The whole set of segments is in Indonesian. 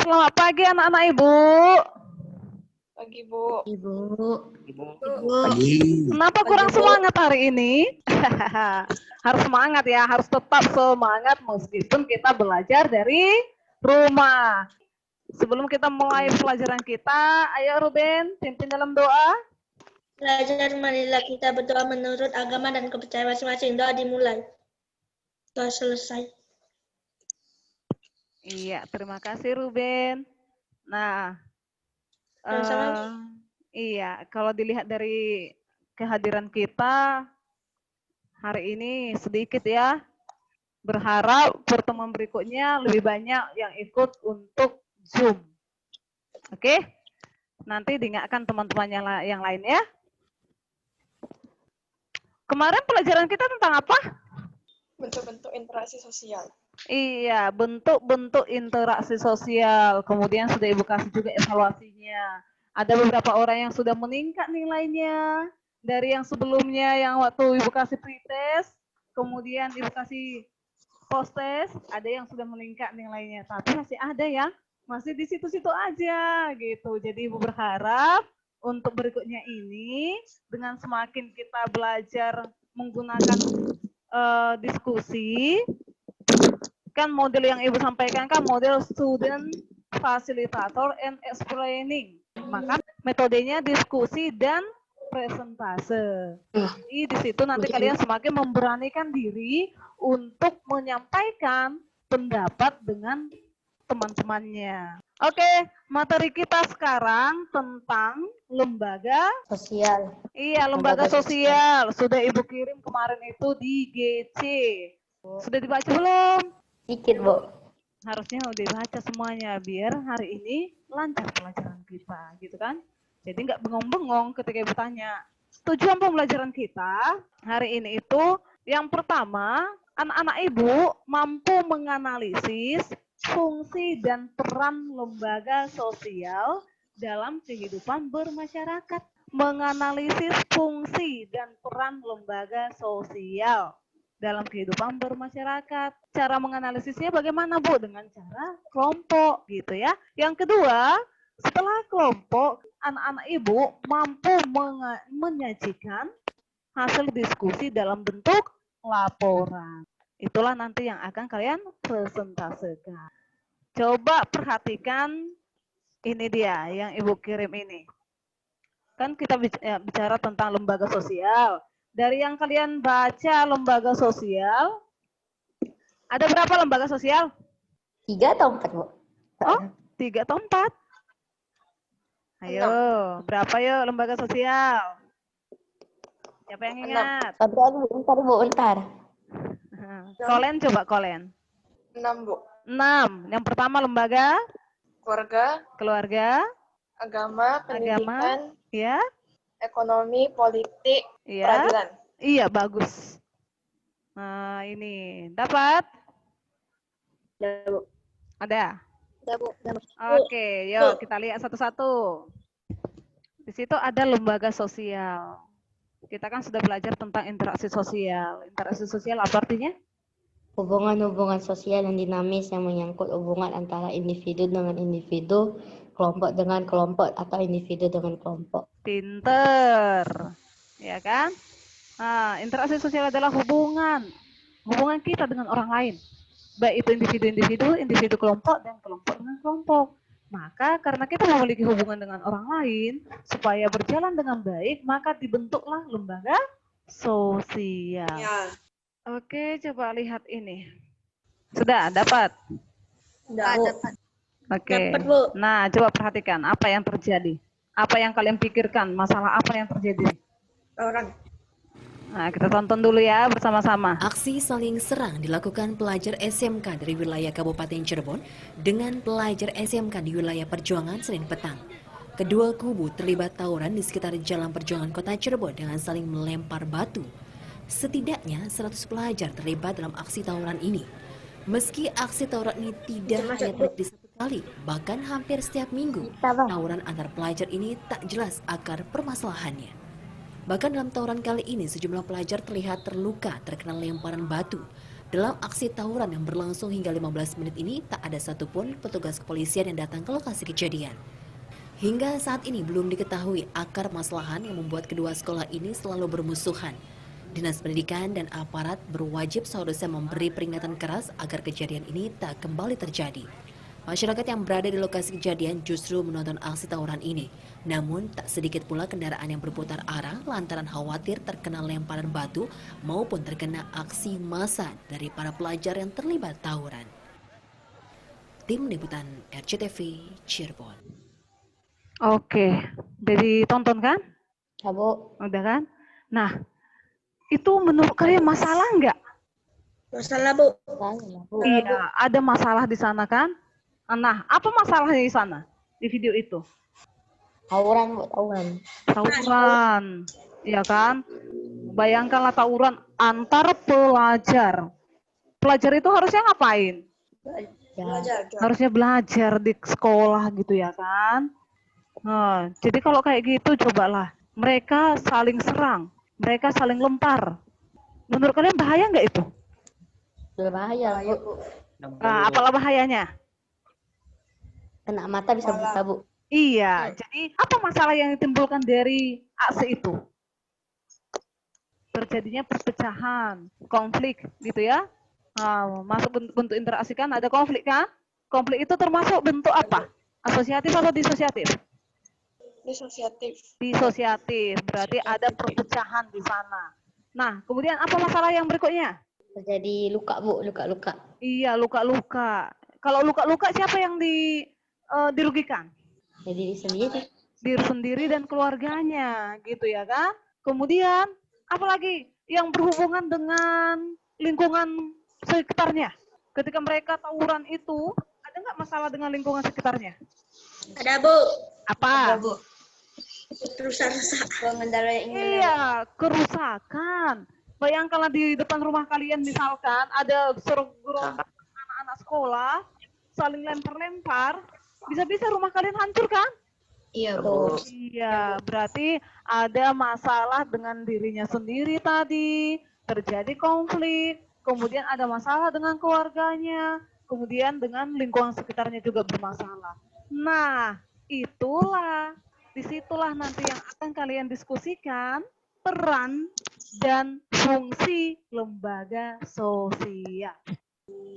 Selamat pagi anak-anak Ibu. Pagi, Bu. Ibu. Pagi. Kenapa kurang semangat hari ini? Harus semangat ya, harus tetap semangat meskipun kita belajar dari rumah. Sebelum kita mulai pelajaran kita, ayo Ruben, pimpin dalam doa. Belajar marilah kita berdoa menurut agama dan kepercayaan masing-masing. Doa dimulai. Doa selesai. Iya, terima kasih Ruben. Nah, iya, kalau dilihat dari kehadiran kita hari ini sedikit ya. Berharap pertemuan berikutnya lebih banyak yang ikut untuk Zoom. Oke? Nanti diingatkan teman-temannya yang lain ya. Kemarin pelajaran kita tentang apa? Bentuk-bentuk interaksi sosial. Iya, bentuk-bentuk interaksi sosial. Kemudian sudah Ibu kasih juga evaluasinya. Ada beberapa orang yang sudah meningkat nilainya dari yang sebelumnya yang waktu Ibu kasih pretest, kemudian Ibu kasih post-test, ada yang sudah meningkat nilainya. Tapi masih ada yang masih di situ-situ aja gitu. Jadi Ibu berharap untuk berikutnya ini dengan semakin kita belajar menggunakan diskusi, kan model yang Ibu sampaikan kan model student facilitator and explaining. Maka metodenya diskusi dan presentase. Jadi di situ nanti kalian semakin memberanikan diri untuk menyampaikan pendapat dengan teman-temannya. Oke, materi kita sekarang tentang lembaga Sosial. Iya, lembaga sosial. Sudah Ibu kirim kemarin itu di GC. Sudah dibaca belum? Dikit, Bu. Harusnya udah dibaca semuanya biar hari ini lancar pelajaran kita, gitu kan? Jadi nggak bengong-bengong ketika Ibu tanya. Tujuan pembelajaran kita hari ini itu yang pertama, anak-anak Ibu mampu menganalisis fungsi dan peran lembaga sosial dalam kehidupan bermasyarakat. Menganalisis fungsi dan peran lembaga sosial dalam kehidupan bermasyarakat. Cara menganalisisnya bagaimana, Bu? Dengan cara kelompok gitu ya. Yang kedua, setelah kelompok, anak-anak Ibu mampu menyajikan hasil diskusi dalam bentuk laporan. Itulah nanti yang akan kalian presentasekan. Coba perhatikan ini dia yang Ibu kirim ini. Kan kita bicara tentang lembaga sosial. Dari yang kalian baca lembaga sosial, ada berapa lembaga sosial? 3 atau 4, Bu? Oh, 3 atau 4? Ayo, berapa yuk lembaga sosial? Siapa yang ingat? Bentar. Kolen coba Kolen. 6, Bu. 6. Yang pertama lembaga keluarga, Agama, pendidikan, ya, ekonomi, politik, ya. peradilan. Iya, bagus. Nah, ini dapat? Ada? Oke, yuk kita lihat satu-satu. Di situ ada lembaga sosial. Kita kan sudah belajar tentang interaksi sosial. Interaksi sosial apa artinya? Hubungan-hubungan sosial yang dinamis yang menyangkut hubungan antara individu dengan individu, kelompok dengan kelompok, atau individu dengan kelompok. Pinter, ya kan? Nah, interaksi sosial adalah hubungan kita dengan orang lain. Baik itu individu-individu, individu kelompok, dan kelompok dengan kelompok. Maka karena kita memiliki hubungan dengan orang lain, supaya berjalan dengan baik, maka dibentuklah lembaga sosial. Ya. Oke, coba lihat ini. Sudah dapat? Dapat. Oke. Dapat, Bu. Nah, coba perhatikan apa yang terjadi. Apa yang kalian pikirkan? Masalah apa yang terjadi? Orang. Nah, kita tonton dulu ya bersama-sama. Aksi saling serang dilakukan pelajar SMK dari wilayah Kabupaten Cirebon dengan pelajar SMK di wilayah Perjuangan Senin petang. Kedua kubu terlibat tawuran di sekitar Jalan Perjuangan Kota Cirebon dengan saling melempar batu. Setidaknya 100 pelajar terlibat dalam aksi tawuran ini. Meski aksi tawuran ini tidak hanya terjadi satu kali, bahkan hampir setiap minggu, tawuran antar pelajar ini tak jelas akar permasalahannya. Bahkan dalam tawuran kali ini sejumlah pelajar terlihat terluka terkena lemparan batu. Dalam aksi tawuran yang berlangsung hingga 15 menit ini, tak ada satupun petugas kepolisian yang datang ke lokasi kejadian. Hingga saat ini belum diketahui akar masalahan yang membuat kedua sekolah ini selalu bermusuhan. Dinas Pendidikan dan aparat berwajib seharusnya memberi peringatan keras agar kejadian ini tak kembali terjadi. Masyarakat yang berada di lokasi kejadian justru menonton aksi tawuran ini. Namun, tak sedikit pula kendaraan yang berputar arah lantaran khawatir terkena lemparan batu maupun terkena aksi massa dari para pelajar yang terlibat tawuran. Tim Liputan RCTV Cirebon. Oke, jadi tonton kan? Ya, Bu. Udah kan? Nah, itu menurut kalian masalah nggak? Masalah, Bu. Saya, Bu. Iya, ada masalah di sana kan? Nah, apa masalahnya di sana? Di video itu? Tawuran, Bu, tawuran. Tawuran, ya kan? Bayangkanlah tawuran antar pelajar. Pelajar itu harusnya ngapain? Ya, Harusnya belajar di sekolah gitu ya kan? Nah, jadi kalau kayak gitu cobalah. Mereka saling serang, mereka saling lempar. Menurut kalian bahaya nggak itu? berbahaya, Bu. Nah, apalah bahayanya? Kena mata bisa buta, Bu. Iya, jadi apa masalah yang ditimbulkan dari aksi itu? Terjadinya perpecahan, konflik gitu ya. Nah, masuk bentuk interaksi kan, ada konflik kan? Konflik itu termasuk bentuk apa? Asosiatif atau disosiatif? Disosiatif. Disosiatif, berarti ada perpecahan di sana. Nah, kemudian apa masalah yang berikutnya? Terjadi luka, Bu, luka-luka. Iya, luka-luka. Kalau luka-luka siapa yang dirugikan? Ya, diri sendiri. Diri sendiri dan keluarganya, gitu ya kan? Kemudian, apalagi yang berhubungan dengan lingkungan sekitarnya. Ketika mereka tawuran itu, ada nggak masalah dengan lingkungan sekitarnya? Ada, Bu. Apa? Rusak-rusak. Pengendara yang ingin Iya, kerusakan. Bayangkanlah di depan rumah kalian misalkan ada gerombolan anak-anak sekolah saling lempar-lempar, bisa-bisa rumah kalian hancur kan? Iya, Bu. Iya, berarti ada masalah dengan dirinya sendiri tadi, terjadi konflik, kemudian ada masalah dengan keluarganya, kemudian dengan lingkungan sekitarnya juga bermasalah. Nah, disitulah nanti yang akan kalian diskusikan peran dan fungsi lembaga sosial.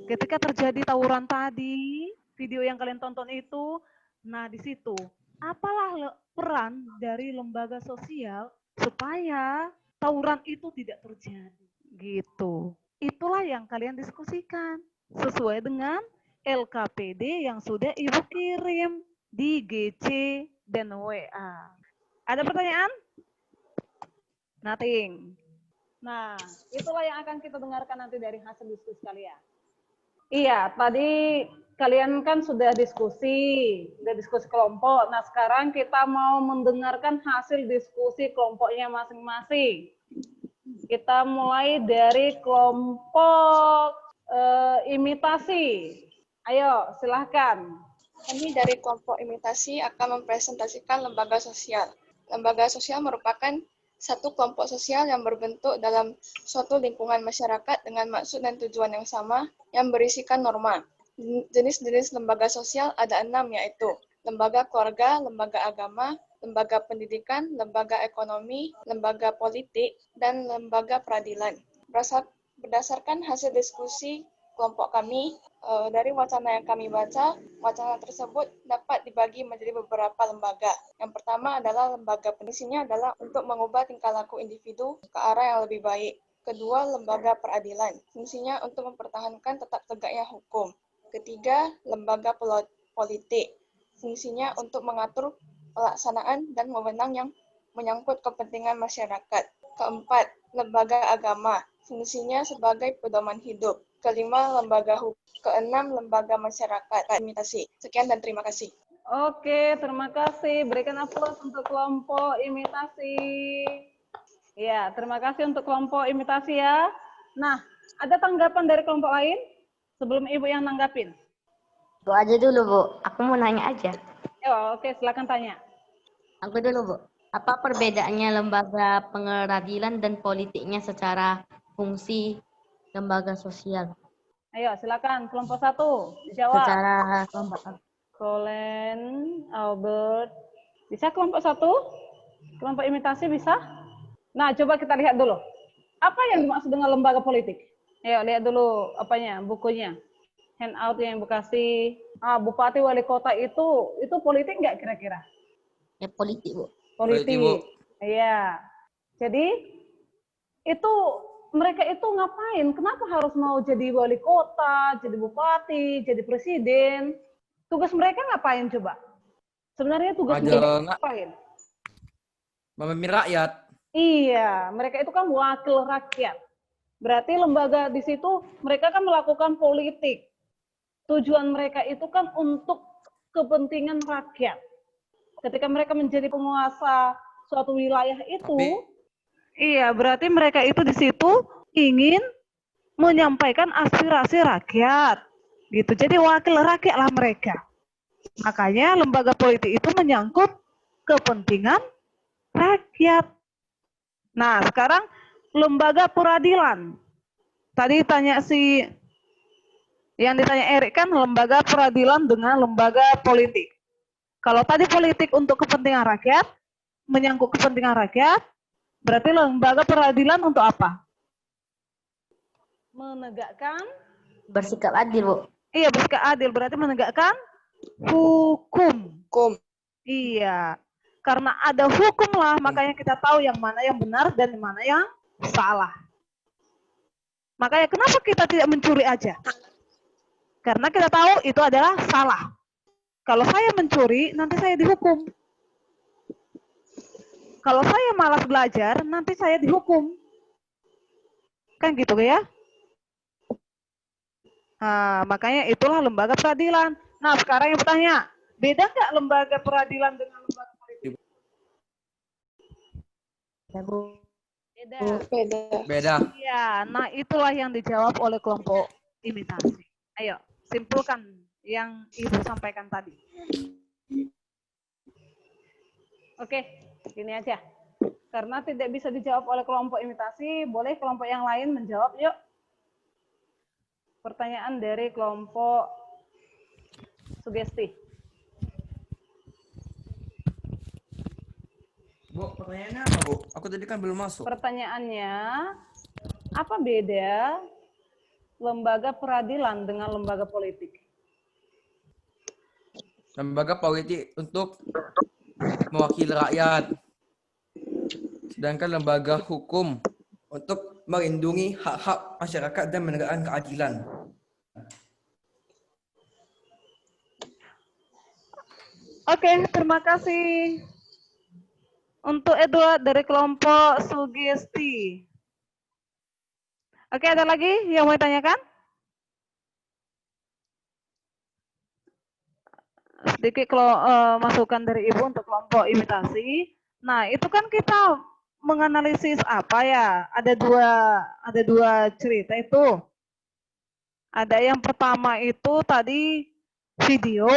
Ketika terjadi tawuran tadi, video yang kalian tonton itu, nah di situ, apalah peran dari lembaga sosial supaya tawuran itu tidak terjadi. Gitu. Itulah yang kalian diskusikan sesuai dengan LKPD yang sudah Ibu kirim di GC dan WA. Ada pertanyaan? Nothing. Nah, itulah yang akan kita dengarkan nanti dari hasil diskusi kalian. Iya, tadi kalian kan sudah diskusi kelompok. Nah, sekarang kita mau mendengarkan hasil diskusi kelompoknya masing-masing. Kita mulai dari kelompok imitasi. Ayo, silahkan. Kami dari kelompok imitasi akan mempresentasikan lembaga sosial. Lembaga sosial merupakan satu kelompok sosial yang berbentuk dalam suatu lingkungan masyarakat dengan maksud dan tujuan yang sama yang berisikan norma. Jenis-jenis lembaga sosial ada 6, yaitu lembaga keluarga, lembaga agama, lembaga pendidikan, lembaga ekonomi, lembaga politik, dan lembaga peradilan. Berdasarkan hasil diskusi kelompok kami, dari wacana yang kami baca, wacana tersebut dapat dibagi menjadi beberapa lembaga. Yang pertama adalah lembaga fungsinya adalah untuk mengubah tingkah laku individu ke arah yang lebih baik. Kedua, lembaga peradilan. Fungsinya untuk mempertahankan tetap tegaknya hukum. Ketiga, lembaga politik. Fungsinya untuk mengatur pelaksanaan dan wewenang yang menyangkut kepentingan masyarakat. Keempat, lembaga agama. Fungsinya sebagai pedoman hidup. Kelima, lembaga hukum. Keenam, lembaga masyarakat. Imitasi. Sekian dan terima kasih. Oke, terima kasih. Berikan aplaus untuk kelompok imitasi. Ya, terima kasih untuk kelompok imitasi ya. Nah, ada tanggapan dari kelompok lain? Sebelum Ibu yang nanggapin. Bu aja dulu, Bu. Aku mau nanya aja. Oke, silakan tanya. Aku dulu, Bu. Apa perbedaannya lembaga pengadilan dan politiknya secara fungsi lembaga sosial. Ayo, silakan kelompok 1 dijawab. Secara kelompok. Colin, Albert. Bisa kelompok 1? Kelompok imitasi bisa? Nah, coba kita lihat dulu. Apa yang dimaksud dengan lembaga politik? Ayo, lihat dulu apanya, bukunya. Handout yang Ibu kasih. Bupati wali kota itu politik nggak kira-kira? Ya, politik, Bu. Politik. Bu. Iya. Jadi, itu mereka itu ngapain? Kenapa harus mau jadi wali kota, jadi bupati, jadi presiden? Tugas mereka ngapain coba? Sebenarnya tugas mereka ngapain? Memimpin rakyat. Iya, mereka itu kan wakil rakyat. Berarti lembaga di situ mereka kan melakukan politik. Tujuan mereka itu kan untuk kepentingan rakyat. Ketika mereka menjadi penguasa suatu wilayah itu, iya, berarti mereka itu di situ ingin menyampaikan aspirasi rakyat. Gitu. Jadi wakil rakyat lah mereka. Makanya lembaga politik itu menyangkut kepentingan rakyat. Nah, sekarang lembaga peradilan. Tadi yang ditanya Erik kan lembaga peradilan dengan lembaga politik. Kalau tadi politik untuk kepentingan rakyat, menyangkut kepentingan rakyat, berarti lembaga peradilan untuk apa? Menegakkan Bersikap adil, Bu. Iya, bersikap adil berarti menegakkan hukum. Hukum. Iya. Karena ada hukum lah, makanya kita tahu yang mana yang benar dan mana yang salah. Makanya kenapa kita tidak mencuri aja? Karena kita tahu itu adalah salah. Kalau saya mencuri, nanti saya dihukum. Kalau saya malas belajar, nanti saya dihukum. Kan gitu ya? Nah, makanya itulah lembaga peradilan. Nah, sekarang yang bertanya, beda nggak lembaga peradilan dengan lembaga politik? Ya, Bu. Beda. Beda. Iya, nah itulah yang dijawab oleh kelompok imitasi. Ayo, simpulkan yang Ibu sampaikan tadi. Oke, gini aja. Karena tidak bisa dijawab oleh kelompok imitasi, boleh kelompok yang lain menjawab, yuk. Pertanyaan dari kelompok sugesti. Bu, pertanyaannya apa, Bu? Aku tadi kan belum masuk. Pertanyaannya, apa beda lembaga peradilan dengan lembaga politik? Lembaga politik untuk mewakili rakyat. Sedangkan lembaga hukum untuk melindungi hak-hak masyarakat dan menegakkan keadilan. Oke, terima kasih untuk Edward dari kelompok sugesti. Oke, ada lagi yang mau ditanyakan? Sedikit masukan dari Ibu untuk kelompok imitasi. Nah, itu kan kita menganalisis apa ya? Ada dua cerita itu. Ada yang pertama itu tadi video.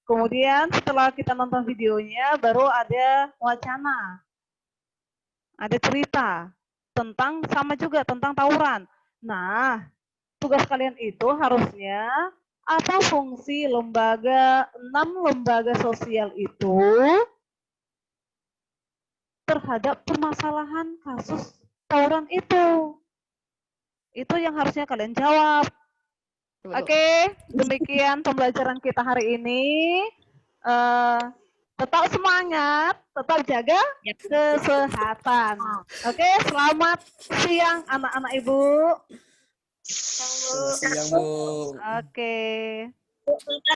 Kemudian setelah kita nonton videonya baru ada wacana. Ada cerita tentang sama juga tentang tawuran. Nah, tugas kalian itu harusnya apa fungsi lembaga 6 lembaga sosial itu terhadap permasalahan kasus tawuran itu. Itu yang harusnya kalian jawab. Oke, demikian pembelajaran kita hari ini. Tetap semangat, tetap jaga kesehatan. Oke, selamat siang anak-anak Ibu. Siang, Bu. Oke. Terima